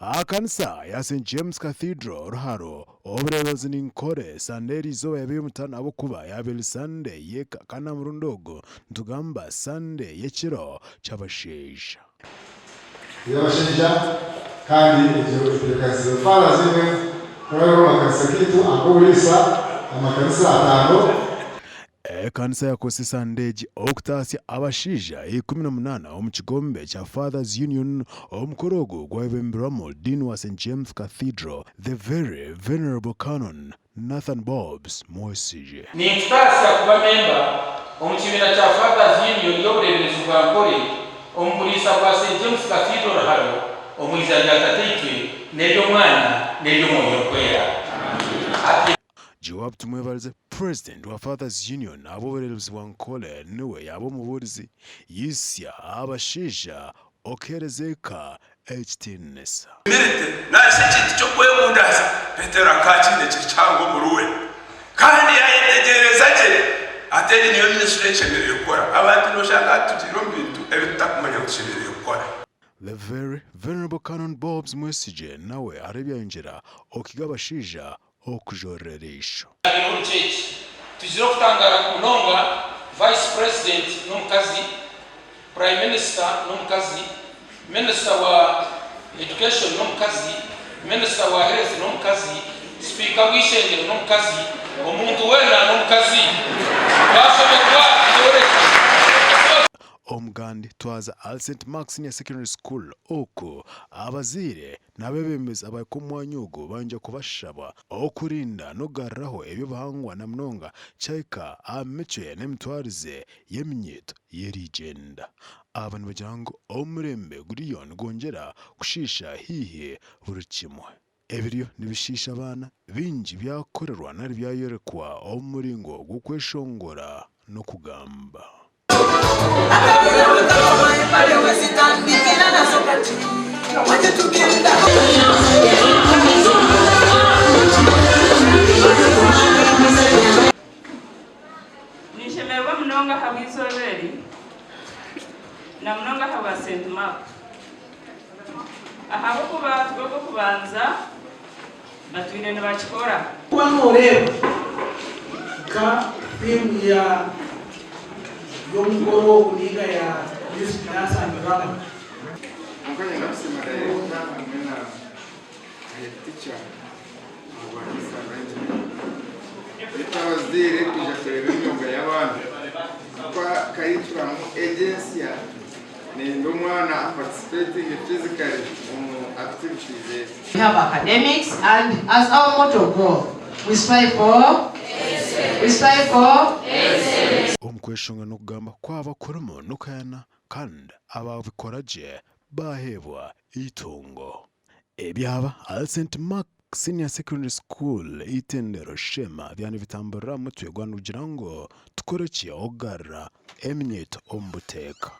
Kanisa ya St James Cathedral Ruharo obulerozi ninkore Sunday zo yabimutana abo kuba yabel Sunday yeka kana murundogo ntugamba Sunday yekiro cyabasheja yabasheja kandi icyo cyakazi fara zimwe rero makanisa kitu akolisa amakanisa atano kanisa ya Kosi Sunday okutasi abashija 18 omukigombe cha Fathers Union omukorogo gwabembramo Dean wa St James Cathedral the very venerable canon Nathan Bobs Moisije ni tutasi ya kuba member omukibina cha Fathers Union yobureberezi bwa nkore omulisa kwa St James Cathedral halo omwizanya tateitwe nebyo mwana nebyo moyo kwera Jawab tumwebalize President wa Fathers Union abobererezi wankole niwe yabo muburizi yisya abashisha okerezeka HTNS mirite nase kintu cyo kwemundaza Petero akakinde cyangwa muruwe kandi yayendegereza je ateri niyo administration yokora abantu no shaka tujiro mbintu ebitakumanya gushirira yokora. The very venerable canon Bobs Moisije nawe arebya injira okigabashija okujoreresho tuziro kutangara kunonga vice president n'umukazi prime minister n'umukazi minister wa education n'umukazi minister wa health n'umukazi speaker w'ishengero n'umukazi omuntu wena n'umukazi bashobe omugandi twaza St Mark Senior Secondary School oko abazire nabebemeza abakomwanyugo banje kubashaba okurinda no garraho ebyo bahangwa na mnonga chaika amiche nemtwarize yemnyeto yerigenda abantu bajango omurembe guriyon gongera kushisha hihe burukimwe ebiryo nibishisha abana binji byakorerwa nari byayerekwa omuringo gukweshongora no kugamba nishemerwa mnonga habizoberi na mnonga haba St Mark ahabo kuba tugogo kubanza batwine ne bakikora kwanureba ka timu ya yomugoro uniga ya music dance and drama mukanya nasema director amena teacher wa waziri kuja kureba imyuga y'abantu kwa curriculum agency nendo mwana participating physically in activities. We have academics, and as our motto goes, we strive for excellence. Omkweshonga no kugamba kwaba kurumo nukayana kandi ababikoraje bahebwa itungo ebyaba St Mark Senior Secondary School itendero shema byane bitambara mutwe gwanugira ngo tukoreki ogarra emnyeto ombuteka